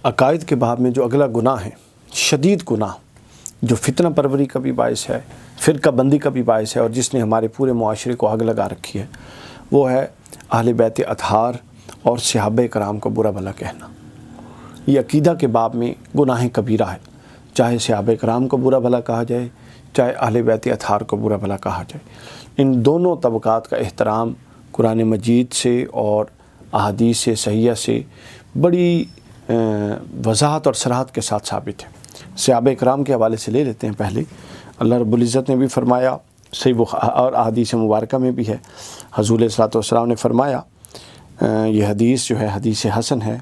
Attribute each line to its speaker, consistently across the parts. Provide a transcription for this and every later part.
Speaker 1: عقائد کے باب میں جو اگلا گناہ ہے، شدید گناہ، جو فتنہ پروری کا بھی باعث ہے، فرقہ بندی کا بھی باعث ہے، اور جس نے ہمارے پورے معاشرے کو آگ لگا رکھی ہے، وہ ہے اہل بیت اطہار اور صحابہ کرام کو برا بھلا کہنا۔ یہ عقیدہ کے باب میں گناہ کبیرہ ہے، چاہے صحابہ کرام کو برا بھلا کہا جائے، چاہے اہل بیت اطہار کو برا بھلا کہا جائے۔ ان دونوں طبقات کا احترام قرآن مجید سے اور احادیث صحیحہ سے بڑی وضاحت اور صراحت کے ساتھ ثابت ہے۔ صحابہ کرام کے حوالے سے لے لیتے ہیں۔ پہلے اللہ رب العزت نے بھی فرمایا، صحیح بخاری اور احادیث مبارکہ میں بھی ہے، حضور صلی اللہ علیہ وسلم نے فرمایا، یہ حدیث جو ہے حدیث حسن ہے،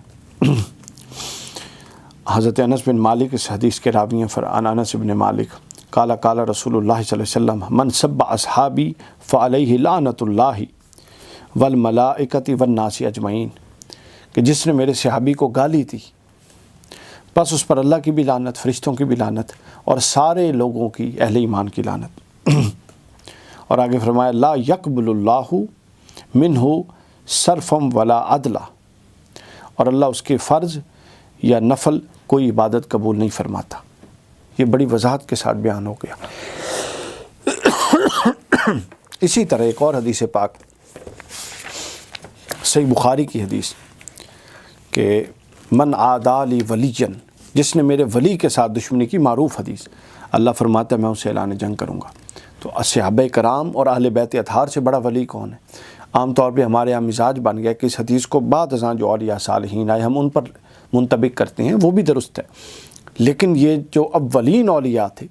Speaker 1: حضرت انس بن مالک اس حدیث کے راوی ہیں، عن انس بن مالک قال قال رسول اللہ صلی اللہ علیہ وسلم من سب اصحابی فعلیہ لعنۃ اللہ والملائکۃ والناس اجمعین، کہ جس نے میرے صحابی کو گالی دی بس اس پر اللہ کی بھی لعنت، فرشتوں کی بھی لعنت، اور سارے لوگوں کی، اہل ایمان کی لعنت۔ اور آگے فرمایا لا یقبل اللہ منہ صرفم ولا عدلا، اور اللہ اس کے فرض یا نفل کوئی عبادت قبول نہیں فرماتا۔ یہ بڑی وضاحت کے ساتھ بیان ہو گیا۔ اسی طرح ایک اور حدیث پاک صحیح بخاری کی حدیث کہ من عادی لی ولیًا، جس نے میرے ولی کے ساتھ دشمنی کی، معروف حدیث، اللہ فرماتا ہے میں اسے اعلان جنگ کروں گا۔ تو صحابہ کرام اور اہل بیت اطہار سے بڑا ولی کون ہے؟ عام طور پہ ہمارے یہاں مزاج بن گیا کہ اس حدیث کو بعد ازاں جو اولیاء صالحین آئے ہم ان پر منطبق کرتے ہیں، وہ بھی درست ہے، لیکن یہ جو اولین اولیاء تھے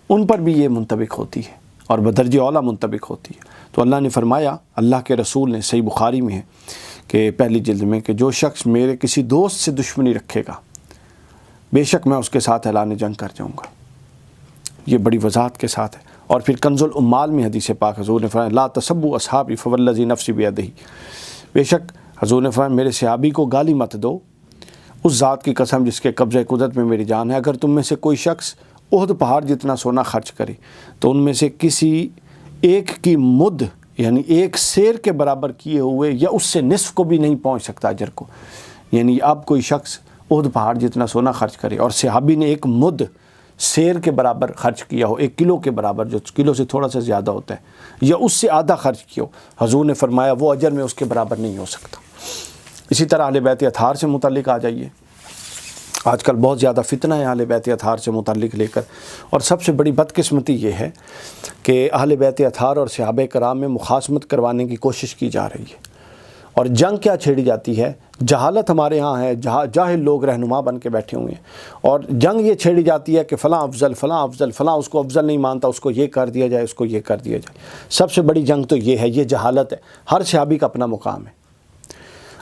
Speaker 1: ان پر بھی یہ منطبق ہوتی ہے اور بدرجہ اولیٰ منطبق ہوتی ہے۔ تو اللہ نے فرمایا، اللہ کے رسول نے، صحیح بخاری میں ہے کہ پہلی جلد میں، کہ جو شخص میرے کسی دوست سے دشمنی رکھے گا بے شک میں اس کے ساتھ اعلان جنگ کر جاؤں گا۔ یہ بڑی وضاحت کے ساتھ ہے۔ اور پھر کنز العمال میں حدیث پاک حضور نے فرمایا لا تسبوا اصحابی فوالذی نفسی بیدہ، بے شک حضور نے فرمایا میرے صحابی کو گالی مت دو، اس ذات کی قسم جس کے قبضہ قدرت میں میری جان ہے، اگر تم میں سے کوئی شخص احد پہاڑ جتنا سونا خرچ کرے تو ان میں سے کسی ایک کی مد یعنی ایک سیر کے برابر کیے ہوئے یا اس سے نصف کو بھی نہیں پہنچ سکتا اجر کو، یعنی اب کوئی شخص احد پہاڑ جتنا سونا خرچ کرے اور صحابی نے ایک مد سیر کے برابر خرچ کیا ہو، 1 کلو کے برابر، جو کلو سے تھوڑا سا زیادہ ہوتا ہے، یا اس سے آدھا خرچ کیا ہو، حضور نے فرمایا وہ اجر میں اس کے برابر نہیں ہو سکتا۔ اسی طرح اہل بیت اطہار سے متعلق آ جائیے، آج کل بہت زیادہ فتنہ ہے اہل بیت اطہار سے متعلق لے کر، اور سب سے بڑی بدقسمتی یہ ہے کہ اہل بیت اطہار اور صحابہ کرام میں مخاصمت کروانے کی کوشش کی جا رہی ہے، اور جنگ کیا چھیڑی جاتی ہے؟ جہالت ہمارے ہاں ہے، جاہل لوگ رہنما بن کے بیٹھے ہوئے ہیں، اور جنگ یہ چھیڑی جاتی ہے کہ فلاں افضل، فلاں افضل، فلاں اس کو افضل نہیں مانتا، اس کو یہ کر دیا جائے، اس کو یہ کر دیا جائے۔ سب سے بڑی جنگ تو یہ ہے، یہ جہالت ہے۔ ہر صحابی کا اپنا مقام ہے۔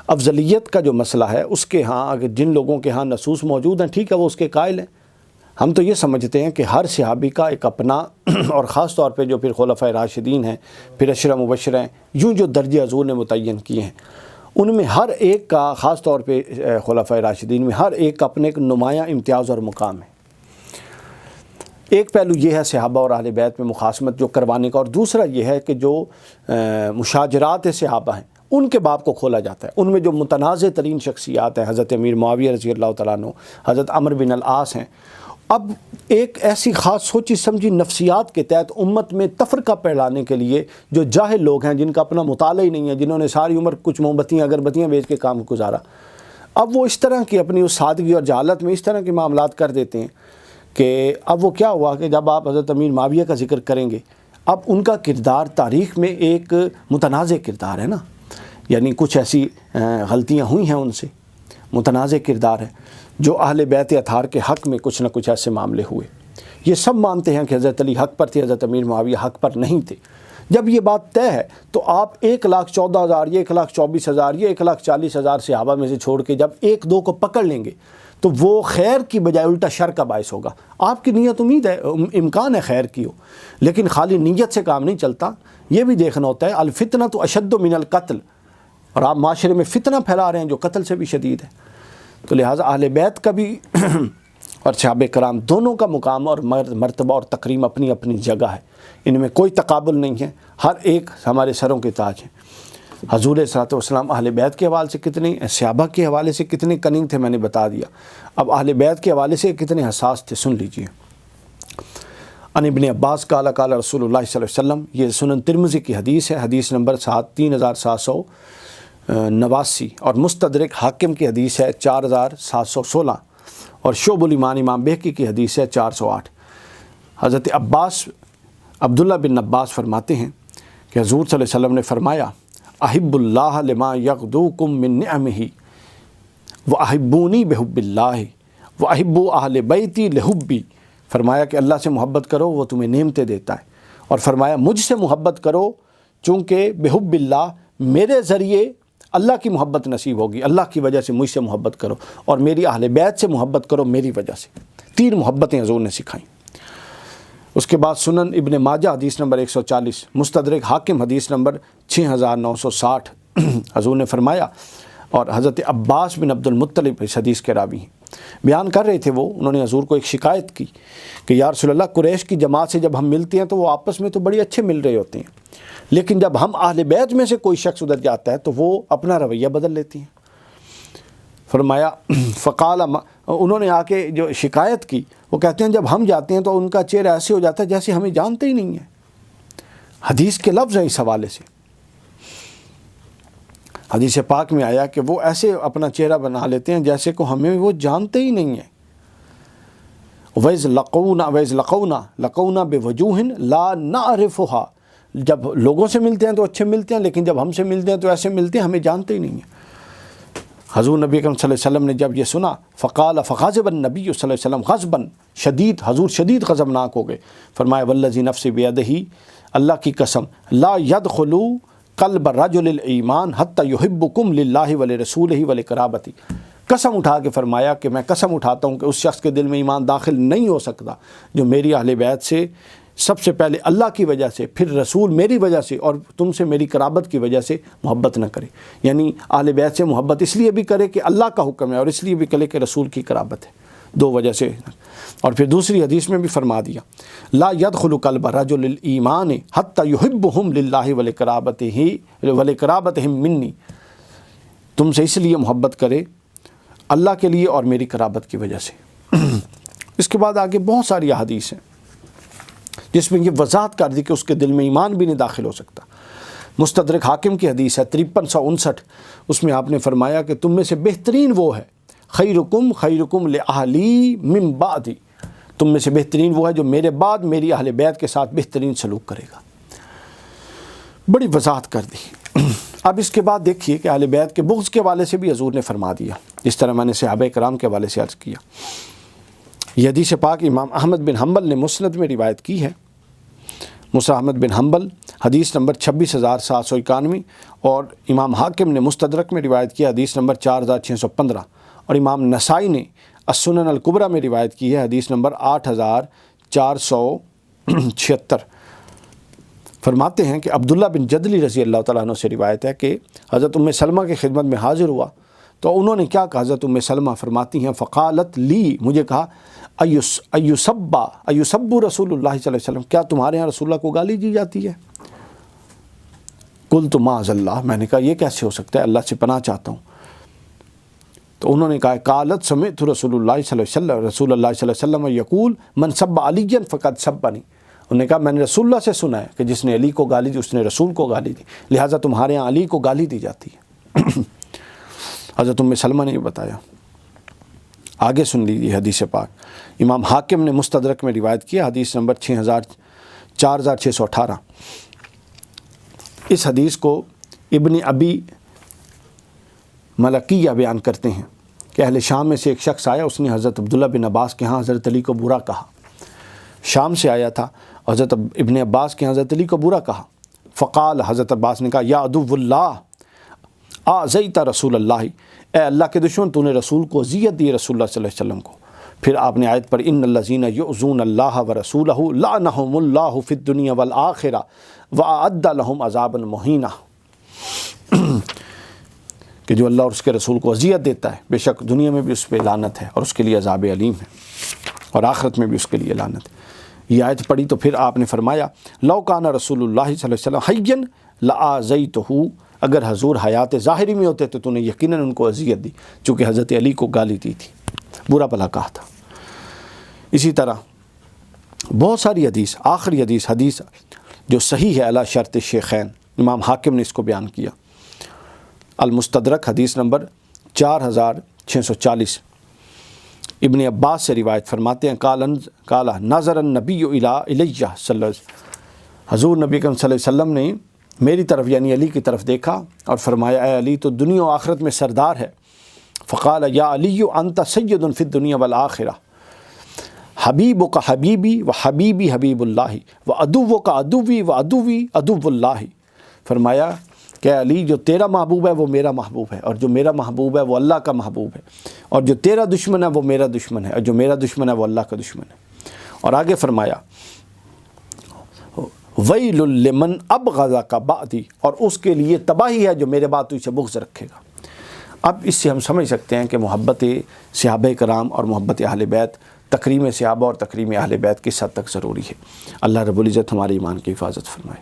Speaker 1: افضلیت کا جو مسئلہ ہے اس کے ہاں اگر جن لوگوں کے ہاں نصوص موجود ہیں ٹھیک ہے، وہ اس کے قائل ہیں۔ ہم تو یہ سمجھتے ہیں کہ ہر صحابی کا ایک اپنا، اور خاص طور پہ جو پھر خلفائے راشدین ہیں، پھر عشرہ مبشرہ ہیں، یوں جو درجے حضور نے متعین کیے ہیں، ان میں ہر ایک کا، خاص طور پہ خلفائے راشدین میں ہر ایک کا اپنے ایک نمایاں امتیاز اور مقام ہے۔ ایک پہلو یہ ہے صحابہ اور اہل بیت میں مخاصمت جو کروانے کا، اور دوسرا یہ ہے کہ جو مشاجرات صحابہ ہیں ان کے باب کو کھولا جاتا ہے۔ ان میں جو متنازع ترین شخصیات ہیں، حضرت امیر معاویہ رضی اللہ تعالیٰ عنہ، حضرت عمرو بن العاص ہیں، اب ایک ایسی خاص سوچی سمجھی نفسیات کے تحت امت میں تفرقہ پھیلانے کے لیے جو جاہل لوگ ہیں، جن کا اپنا مطالعہ ہی نہیں ہے، جنہوں نے ساری عمر کچھ موم بتیاں اگربتیاں بیچ کے کام گزارا، اب وہ اس طرح کی اپنی اس سادگی اور جہالت میں اس طرح کے معاملات کر دیتے ہیں کہ اب وہ کیا ہوا کہ جب آپ حضرت امیر معاویہ کا ذکر کریں گے، اب ان کا کردار تاریخ میں ایک متنازع کردار ہے نا، یعنی کچھ ایسی غلطیاں ہوئی ہیں ان سے، متنازع کردار ہے، جو اہل بیت اطہار کے حق میں کچھ نہ کچھ ایسے معاملے ہوئے۔ یہ سب مانتے ہیں کہ حضرت علی حق پر تھے، حضرت امیر معاویہ حق پر نہیں تھے۔ جب یہ بات طے ہے تو آپ 1,14,000 یا 1,24,000 یا 1,40,000 صحابہ میں سے چھوڑ کے جب 1-2 کو پکڑ لیں گے تو وہ خیر کی بجائے الٹا شر کا باعث ہوگا۔ آپ کی نیت امید ہے، امکان ہے خیر کی ہو، لیکن خالی نیت سے کام نہیں چلتا، یہ بھی دیکھنا ہوتا ہے الفتنۃ اشد من القتل، اور آپ معاشرے میں فتنہ پھیلا رہے ہیں جو قتل سے بھی شدید ہے۔ تو لہٰذا اہل بیت کا بھی اور صحابہ کرام دونوں کا مقام اور مرتبہ اور تکریم اپنی اپنی جگہ ہے، ان میں کوئی تقابل نہیں ہے، ہر ایک ہمارے سروں کے تاج ہیں۔ حضور صلی اللہ علیہ وسلم اہل بیت کے حوالے سے کتنے، صحابہ کے حوالے سے کتنے کننگ تھے میں نے بتا دیا، اب اہل بیت کے حوالے سے کتنے حساس تھے سن لیجئے۔ ان ابن عباس قال قال رسول اللہ صلی اللہ علیہ وسلم، یہ سنن ترمذی کی حدیث ہے، حدیث نمبر 3789، اور مستدرک حاکم کی حدیث ہے 4716، اور شعب الایمان امام بہقی کی حدیث ہے 408۔ حضرت عبداللہ بن عباس فرماتے ہیں کہ حضور صلی اللہ علیہ وسلم نے فرمایا احب اللہ لما یغدوکم من نعمہ واحبونی بحب اللہ واحبوا اہل بیتی لحبی، فرمایا کہ اللہ سے محبت کرو وہ تمہیں نعمتیں دیتا ہے، اور فرمایا مجھ سے محبت کرو چونکہ بحب اللہ میرے ذریعے اللہ کی محبت نصیب ہوگی، اللہ کی وجہ سے مجھ سے محبت کرو، اور میری اہل بیت سے محبت کرو میری وجہ سے۔ 3 محبتیں حضور نے سکھائیں۔ اس کے بعد سنن ابن ماجہ حدیث نمبر 140، مستدرک حاکم حدیث نمبر 6960، حضور نے فرمایا، اور حضرت عباس بن عبد المطلب اس حدیث کے راوی ہیں، بیان کر رہے تھے وہ، انہوں نے حضور کو ایک شکایت کی کہ یا رسول اللہ قریش کی جماعت سے جب ہم ملتے ہیں تو وہ آپس میں تو بڑے اچھے مل رہے ہوتے ہیں، لیکن جب ہم اہل بیت میں سے کوئی شخص ادھر جاتا ہے تو وہ اپنا رویہ بدل لیتی ہیں۔ فرمایا فقال، انہوں نے آ کے جو شکایت کی، وہ کہتے ہیں جب ہم جاتے ہیں تو ان کا چہرہ ایسے ہو جاتا ہے جیسے ہمیں جانتے ہی نہیں ہیں۔ حدیث کے لفظ ہیں اس حوالے سے، حدیث پاک میں آیا کہ وہ ایسے اپنا چہرہ بنا لیتے ہیں جیسے کو ہمیں وہ جانتے ہی نہیں ہیں۔ وَإِذْ لَقَوْنَا بِوَجُوهٍ لَا نَعْرِفُهَا، جب لوگوں سے ملتے ہیں تو اچھے ملتے ہیں، لیکن جب ہم سے ملتے ہیں تو ایسے ملتے ہیں ہمیں جانتے ہی نہیں ہیں۔ حضور نبی اکرم صلی اللہ علیہ وسلم نے جب یہ سنا فقال فغضب النبی صلی اللہ علیہ وسلم غضبا شدید، حضور شدید غضبناک ہو گئے، فرمایا والذی نفسی بیدہ، اللہ کی قسم لا يدخل قلب رجل الایمان حتی یحبکم للہ ولرسولہ ولقرابتہ، قسم اٹھا کے فرمایا کہ میں قسم اٹھاتا ہوں کہ اس شخص کے دل میں ایمان داخل نہیں ہو سکتا جو میری اہل بیت سے سب سے پہلے اللہ کی وجہ سے، پھر رسول میری وجہ سے، اور تم سے میری قرابت کی وجہ سے محبت نہ کرے، یعنی اہل بیت سے محبت اس لیے بھی کرے کہ اللہ کا حکم ہے، اور اس لیے بھی کرے کہ رسول کی قرابت ہے، 2 وجہ سے۔ اور پھر دوسری حدیث میں بھی فرما دیا لا يدخل قلب رجل الایمان حتی یحبہم للہ ولقرابتہم منی، تم سے اس لیے محبت کرے اللہ کے لیے اور میری قرابت کی وجہ سے۔ اس کے بعد آگے بہت ساری احادیث ہیں جس میں یہ وضاحت کر دی کہ اس کے دل میں ایمان بھی نہیں داخل ہو سکتا۔ مستدرک حاکم کی حدیث ہے 5359، اس میں آپ نے فرمایا کہ تم میں سے بہترین وہ ہے خیرکم خیرکم لأہلی من بعدی، تم میں سے بہترین وہ ہے جو میرے بعد میری اہل بیت کے ساتھ بہترین سلوک کرے گا۔ بڑی وضاحت کر دی۔ اب اس کے بعد دیکھیے کہ اہل بیت کے بغض کے حوالے سے بھی حضور نے فرما دیا، جس طرح میں نے صحابہ کرام کے حوالے سے عرض کیا۔ یہ حدیث پاک امام احمد بن حنبل نے مسند میں روایت کی ہے، مسند احمد بن حنبل حدیث نمبر 26791، اور امام حاکم نے مستدرک میں روایت کیا حدیث نمبر 4615، اور امام نسائی نے السنن الکبریٰ میں روایت کی ہے حدیث نمبر 8476۔ فرماتے ہیں کہ عبداللہ بن جدلی رضی اللہ تعالیٰ عنہ سے روایت ہے کہ حضرت ام سلمہ کی خدمت میں حاضر ہوا تو انہوں نے کیا کہا، حضرت ام سلمہ فرماتی ہیں فقالت لی، مجھے کہا ایسب رسول اللہ صلی اللہ علیہ وسلم، کیا تمہارے یہاں رسول اللہ کو گالی دی جاتی ہے؟ قلت معاذ اللہ، میں نے کہا یہ کیسے ہو سکتا ہے، اللہ سے پناہ چاہتا ہوں۔ تو انہوں نے کہا قالت سمعت رسول اللہ صلی اللہ علیہ وسلم یقول من سب علی فقد سبنی، انہوں نے کہا میں نے رسول اللہ سے سنا ہے کہ جس نے علی کو گالی دی اس نے رسول کو گالی دی، لہٰذا تمہارے یہاں علی کو گالی دی جاتی ہے۔ حضرت ام سلمہ نے یہ بتایا۔ آگے سن لیجیے حدیث پاک، امام حاکم نے مستدرک میں روایت کیا حدیث نمبر 4618۔ اس حدیث کو ابن ابی ملکیہ بیان کرتے ہیں کہ اہل شام میں سے ایک شخص آیا، اس نے حضرت عبداللہ بن عباس کے ہاں حضرت علی کو برا کہا، شام سے آیا تھا، حضرت ابن عباس کے ہاں حضرت علی کو برا کہا۔ فقال، حضرت عباس نے کہا یا عدو اللہ آذیت رسول اللہ، اے اللہ کے دشمن تو نے رسول کو اذیت دی رسول اللہ صلی اللہ علیہ وسلم کو۔ پھر آپ نے آیت پر ان الذین یؤذون اللہ ورسولہ لعنہم اللہ فی الدنیا والآخرہ واعد لہم عذابا مہینہ، کہ جو اللہ اور اس کے رسول کو اذیت دیتا ہے بے شک دنیا میں بھی اس پہ لعنت ہے اور اس کے لیے عذاب علیم ہے، اور آخرت میں بھی اس کے لیے لعنت ہے۔ یہ آیت پڑھی تو پھر آپ نے فرمایا لو کان رسول اللہ صلی اللہ علیہ وسلم حیا لآذیتہ، اگر حضور حیات ظاہری میں ہوتے تو نے یقیناً ان کو اذیت دی، چونکہ حضرت علی کو گالی دی تھی، برا بھلا کہا تھا۔ اسی طرح بہت ساری حدیث، آخری حدیث جو صحیح ہے علی شرط شیخین، امام حاکم نے اس کو بیان کیا، المستدرک حدیث نمبر 4640، ابن عباس سے روایت فرماتے ہیں قال نظر النبی الیہ صلی اللہ علیہ وسلم، حضور نبی کریم صلی اللہ علیہ وسلم نے میری طرف یعنی علی کی طرف دیکھا اور فرمایا اے علی تو دنیا و آخرت میں سردار ہے۔ فقال یا علی انت سید فی الدنیا والآخرہ، حبیبک حبیبی و حبیبی حبیب اللہ و عدوک عدوی و عدوی عدو اللہ، فرمایا کہ علی جو تیرا محبوب ہے وہ میرا محبوب ہے، اور جو میرا محبوب ہے وہ اللہ کا محبوب ہے، اور جو تیرا دشمن ہے وہ میرا دشمن ہے، اور جو میرا دشمن ہے وہ اللہ کا دشمن ہے۔ اور آگے فرمایا ویل لمن ابغضک بعدی، اور اس کے لیے تباہی ہے جو میرے بعد تجھ سے بغض رکھے گا۔ اب اس سے ہم سمجھ سکتے ہیں کہ محبت صحابہ کرام اور محبت اہل بیت، تکریم صحابہ اور تکریم اہل بیت کس حد تک ضروری ہے۔ اللہ رب العزت ہمارے ایمان کی حفاظت فرمائے۔